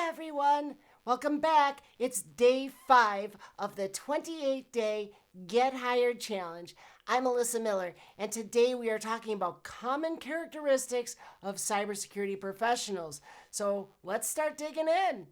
everyone. Welcome back. It's day 5 of the 28-day Get Hired Challenge. I'm Alyssa Miller, and today we are talking about common characteristics of cybersecurity professionals. So let's start digging in.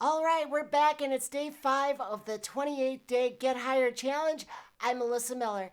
All right, we're back, and it's day 5 of the 28-day Get Hired Challenge. I'm Alyssa Miller,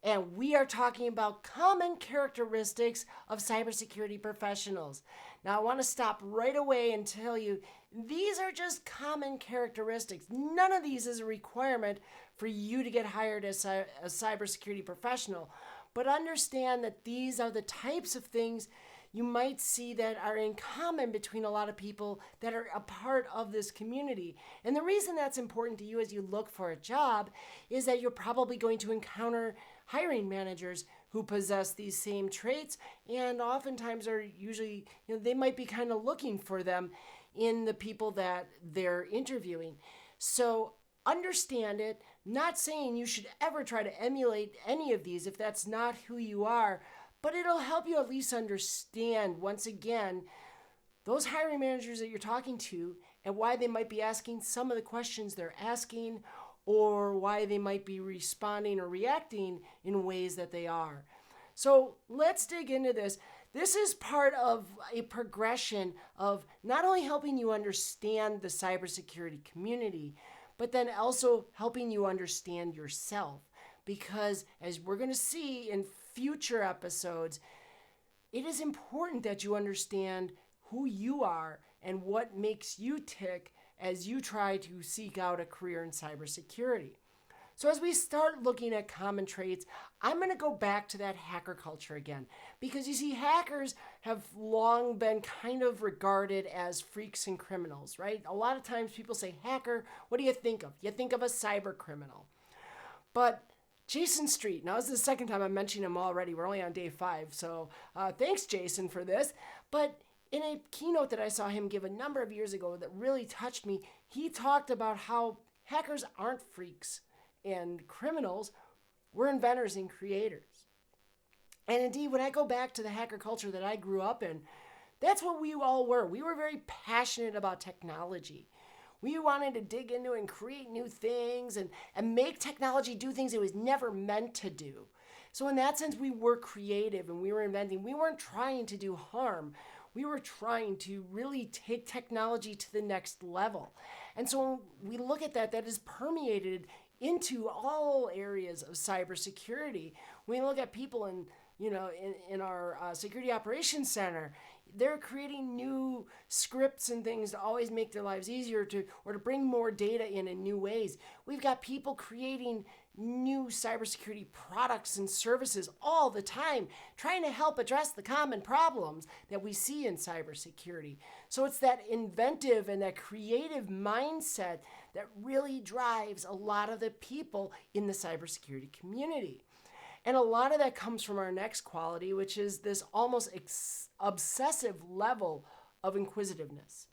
and we are talking about common characteristics of cybersecurity professionals. Now, I want to stop right away and tell you these are just common characteristics. None of these is a requirement for you to get hired as a cybersecurity professional, but understand that these are the types of things you might see that are in common between a lot of people that are a part of this community. And the reason that's important to you as you look for a job is that you're probably going to encounter hiring managers who possess these same traits, and oftentimes are usually, they might be kind of looking for them in the people that they're interviewing. So understand it, not saying you should ever try to emulate any of these if that's not who you are, but it'll help you at least understand, once again, those hiring managers that you're talking to and why they might be asking some of the questions they're asking, or why they might be responding or reacting in ways that they are. So let's dig into this. This is part of a progression of not only helping you understand the cybersecurity community, but then also helping you understand yourself. Because as we're going to see in future episodes, it is important that you understand who you are and what makes you tick as you try to seek out a career in cybersecurity. So as we start looking at common traits, I'm going to go back to that hacker culture again, because you see, hackers have long been kind of regarded as freaks and criminals, right? A lot of times people say, hacker, what do you think of? You think of a cyber criminal. But Jason Street, now this is the second time I'm mentioning him already. We're only on day 5, so thanks, Jason, for this. But in a keynote that I saw him give a number of years ago that really touched me, he talked about how hackers aren't freaks and criminals. We're inventors and creators. And indeed, when I go back to the hacker culture that I grew up in, that's what we all were. We were very passionate about technology. We wanted to dig into and create new things and make technology do things it was never meant to do. So in that sense, we were creative and we were inventing. We weren't trying to do harm. We were trying to really take technology to the next level. And so when we look at that, that is permeated into all areas of cybersecurity. When we look at people in our security operations center, they're creating new scripts and things to always make their lives easier to bring more data in new ways. We've got people creating new cybersecurity products and services all the time, trying to help address the common problems that we see in cybersecurity. So it's that inventive and that creative mindset that really drives a lot of the people in the cybersecurity community. And a lot of that comes from our next quality, which is this almost obsessive level of inquisitiveness.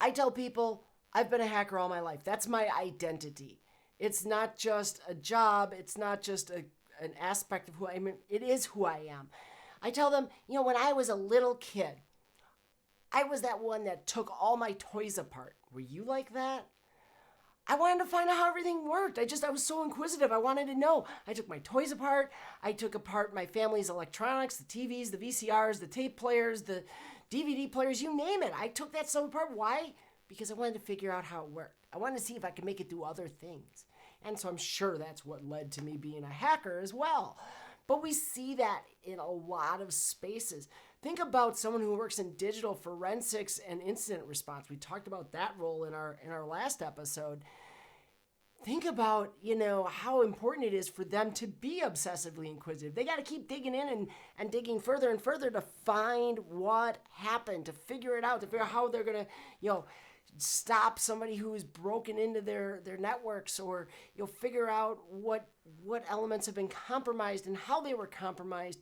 I tell people I've been a hacker all my life. That's my identity. It's not just a job. It's not just an aspect of who I am. It is who I am. I tell them, when I was a little kid, I was that one that took all my toys apart. Were you like that? I wanted to find out how everything worked. I was so inquisitive. I wanted to know. I took my toys apart. I took apart my family's electronics, the TVs, the VCRs, the tape players, the DVD players, you name it. I took that stuff apart. Why? Because I wanted to figure out how it worked. I wanted to see if I could make it do other things. And so I'm sure that's what led to me being a hacker as well. But we see that in a lot of spaces. Think about someone who works in digital forensics and incident response. We talked about that role in our last episode. Think about, how important it is for them to be obsessively inquisitive. They got to keep digging in and digging further and further to find what happened, to figure it out, to figure out how they're going to, stop somebody who is broken into their networks, or figure out what elements have been compromised and how they were compromised.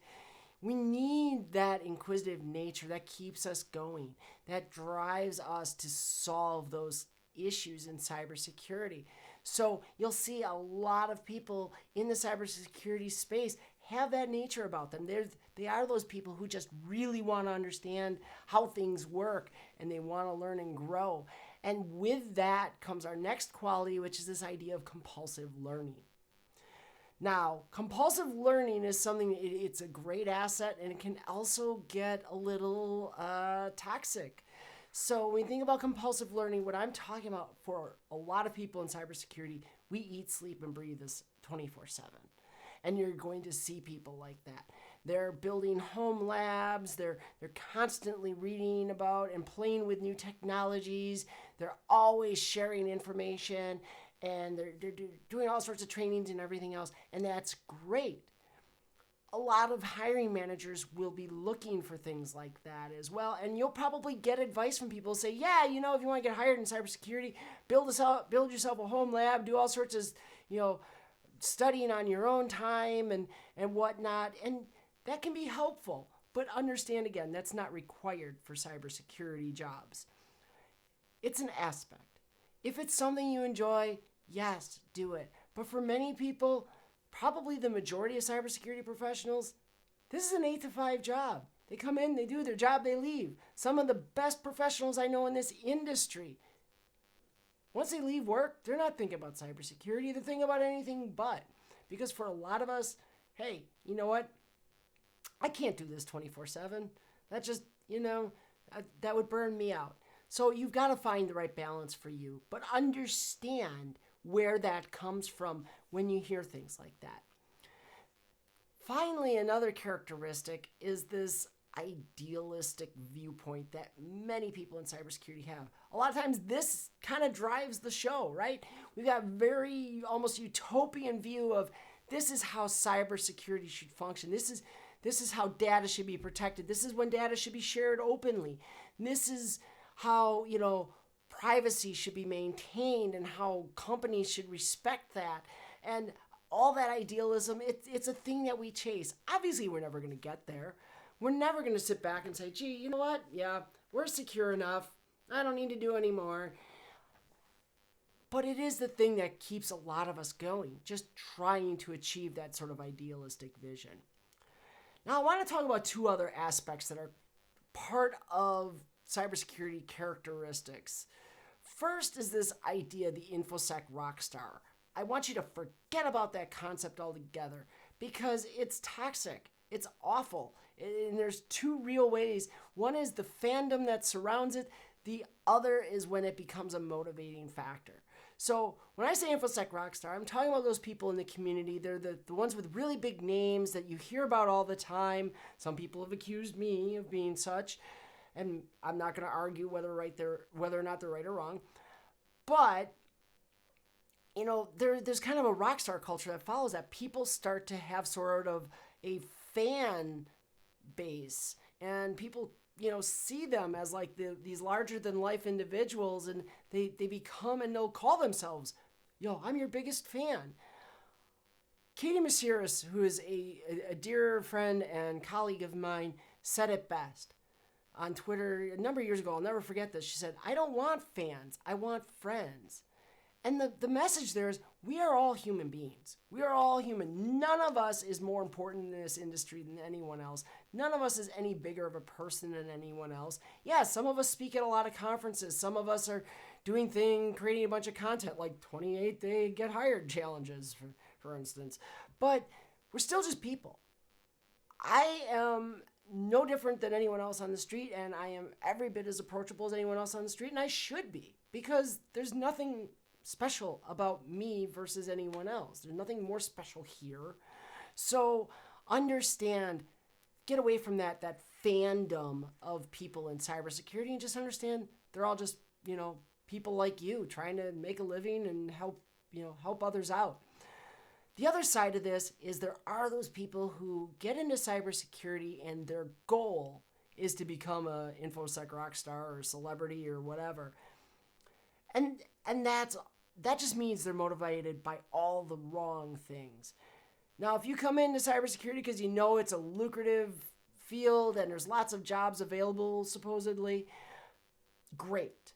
We need that inquisitive nature that keeps us going, that drives us to solve those issues in cybersecurity. So you'll see a lot of people in the cybersecurity space have that nature about them. They are those people who just really want to understand how things work, and they want to learn and grow. And with that comes our next quality, which is this idea of compulsive learning. Now, compulsive learning is something, it's a great asset, and it can also get a little toxic. So when we think about compulsive learning, what I'm talking about for a lot of people in cybersecurity, we eat, sleep, and breathe this 24/7. And you're going to see people like that. They're building home labs. They're constantly reading about and playing with new technologies. They're always sharing information, and they're doing all sorts of trainings and everything else. And that's great. A lot of hiring managers will be looking for things like that as well. And you'll probably get advice from people say, yeah, if you want to get hired in cybersecurity, build yourself a home lab, do all sorts of, studying on your own time and whatnot. And that can be helpful. But understand, again, that's not required for cybersecurity jobs. It's an aspect. If it's something you enjoy, yes, do it. But for many people, probably the majority of cybersecurity professionals, this is an 8-to-5 job. They come in, they do their job, they leave. Some of the best professionals I know in this industry, once they leave work, they're not thinking about cybersecurity. They're thinking about anything but. Because for a lot of us, hey, you know what? I can't do this 24/7. That just, that would burn me out. So you've got to find the right balance for you. But understand where that comes from when you hear things like that. Finally, another characteristic is this idealistic viewpoint that many people in cybersecurity have. A lot of times this kind of drives the show, right? We've got very almost utopian view of this is how cybersecurity should function. This is how data should be protected. This is when data should be shared openly. This is how, privacy should be maintained and how companies should respect that. And all that idealism, it's a thing that we chase. Obviously, we're never going to get there. We're never going to sit back and say, gee, you know what? Yeah, we're secure enough. I don't need to do any more. But it is the thing that keeps a lot of us going, just trying to achieve that sort of idealistic vision. Now, I want to talk about two other aspects that are part of cybersecurity characteristics. First is this idea, the Infosec Rockstar. I want you to forget about that concept altogether because it's toxic. It's awful. And there's two real ways. One is the fandom that surrounds it. The other is when it becomes a motivating factor. So when I say Infosec Rockstar, I'm talking about those people in the community. They're the ones with really big names that you hear about all the time. Some people have accused me of being such. And I'm not going to argue whether or not they're right or wrong. But, there's kind of a rock star culture that follows that. People start to have sort of a fan base. And people, see them as like these larger than life individuals. And they become, and they'll call themselves, I'm your biggest fan. Katie Maciris, who is a dear friend and colleague of mine, said it best on Twitter a number of years ago. I'll never forget this. She said, I don't want fans. I want friends. And the message there is we are all human beings. We are all human. None of us is more important in this industry than anyone else. None of us is any bigger of a person than anyone else. Yeah, some of us speak at a lot of conferences. Some of us are doing creating a bunch of content like 28-day get hired challenges, for instance. But we're still just people. I am no different than anyone else on the street, and I am every bit as approachable as anyone else on the street, and I should be, because there's nothing special about me versus anyone else. There's nothing more special here. So understand, get away from that fandom of people in cybersecurity and just understand they're all just, people like you trying to make a living and help others out. The other side of this is there are those people who get into cybersecurity and their goal is to become a Infosec Rockstar or a celebrity or whatever. And that just means they're motivated by all the wrong things. Now, if you come into cybersecurity because you know it's a lucrative field and there's lots of jobs available, supposedly, great.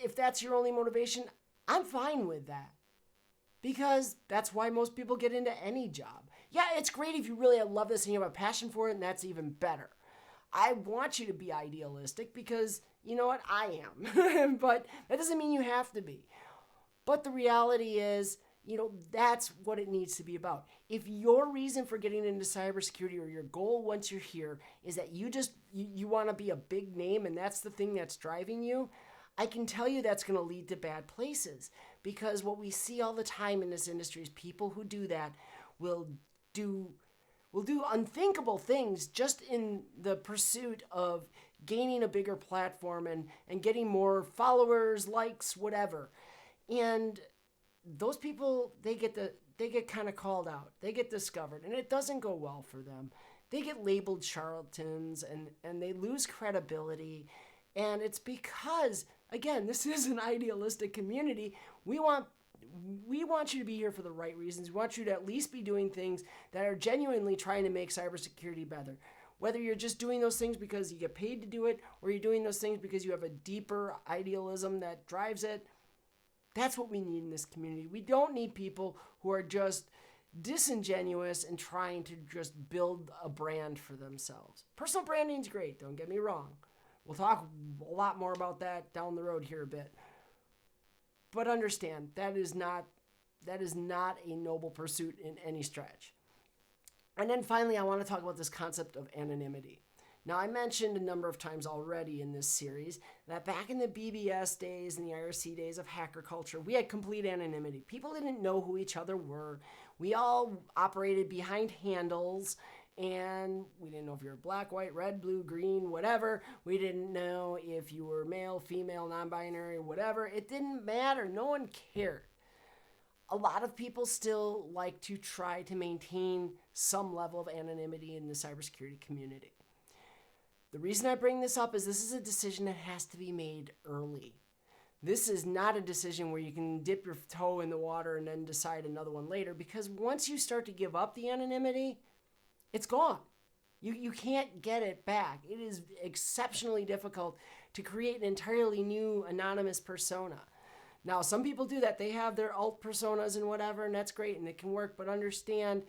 If that's your only motivation, I'm fine with that. Because that's why most people get into any job. Yeah, it's great if you really love this and you have a passion for it, and that's even better. I want you to be idealistic because, you know what, I am. But that doesn't mean you have to be. But the reality is, that's what it needs to be about. If your reason for getting into cybersecurity or your goal once you're here is that you want to be a big name and that's the thing that's driving you, I can tell you that's going to lead to bad places, because what we see all the time in this industry is people who do that will do unthinkable things just in the pursuit of gaining a bigger platform and getting more followers, likes, whatever. And those people, they get kind of called out. They get discovered, and it doesn't go well for them. They get labeled charlatans and they lose credibility. And it's because, again, this is an idealistic community. We want you to be here for the right reasons. We want you to at least be doing things that are genuinely trying to make cybersecurity better. Whether you're just doing those things because you get paid to do it, or you're doing those things because you have a deeper idealism that drives it, that's what we need in this community. We don't need people who are just disingenuous and trying to just build a brand for themselves. Personal branding is great, don't get me wrong. We'll talk a lot more about that down the road here a bit. But understand, that is not a noble pursuit in any stretch. And then finally, I want to talk about this concept of anonymity. Now, I mentioned a number of times already in this series that back in the BBS days and the IRC days of hacker culture, we had complete anonymity. People didn't know who each other were. We all operated behind handles, and we didn't know if you were black, white, red, blue, green, whatever. We didn't know if you were male, female, non-binary, whatever. It didn't matter. No one cared. A lot of people still like to try to maintain some level of anonymity in the cybersecurity community. The reason I bring this up is this is a decision that has to be made early. This is not a decision where you can dip your toe in the water and then decide another one later, because once you start to give up the anonymity, it's gone. You can't get it back. It is exceptionally difficult to create an entirely new anonymous persona. Now, some people do that. They have their alt personas and whatever, and that's great, and it can work. But understand,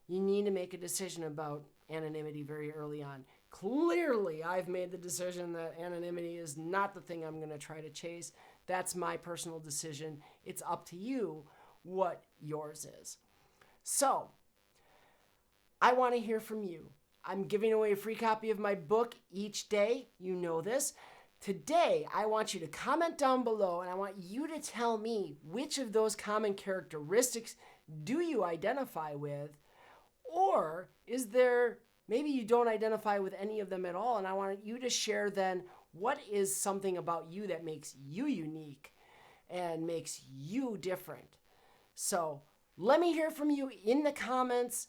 you need to make a decision about anonymity very early on. Clearly, I've made the decision that anonymity is not the thing I'm going to try to chase. That's my personal decision. It's up to you what yours is. So, I want to hear from you. I'm giving away a free copy of my book each day. You know this. Today, I want you to comment down below, and I want you to tell me which of those common characteristics do you identify with, or is there, maybe you don't identify with any of them at all, and I want you to share then what is something about you that makes you unique and makes you different. So let me hear from you in the comments.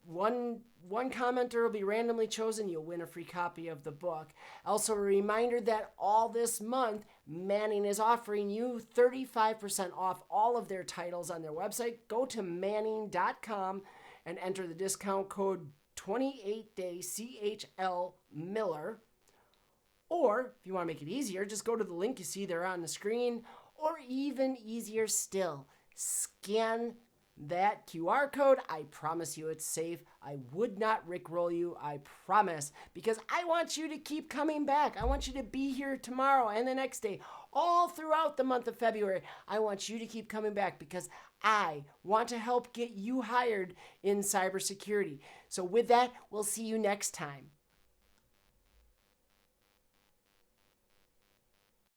One commenter will be randomly chosen. You'll win a free copy of the book. Also, a reminder that all this month, Manning is offering you 35% off all of their titles on their website. Go to manning.com and enter the discount code 28day CHL Miller. Or, if you want to make it easier, just go to the link you see there on the screen. Or even easier still, scan that QR code. I promise you it's safe. I would not rickroll you, I promise, because I want you to keep coming back. I want you to be here tomorrow and the next day, all throughout the month of February. I want you to keep coming back because I want to help get you hired in cybersecurity. So with that, we'll see you next time.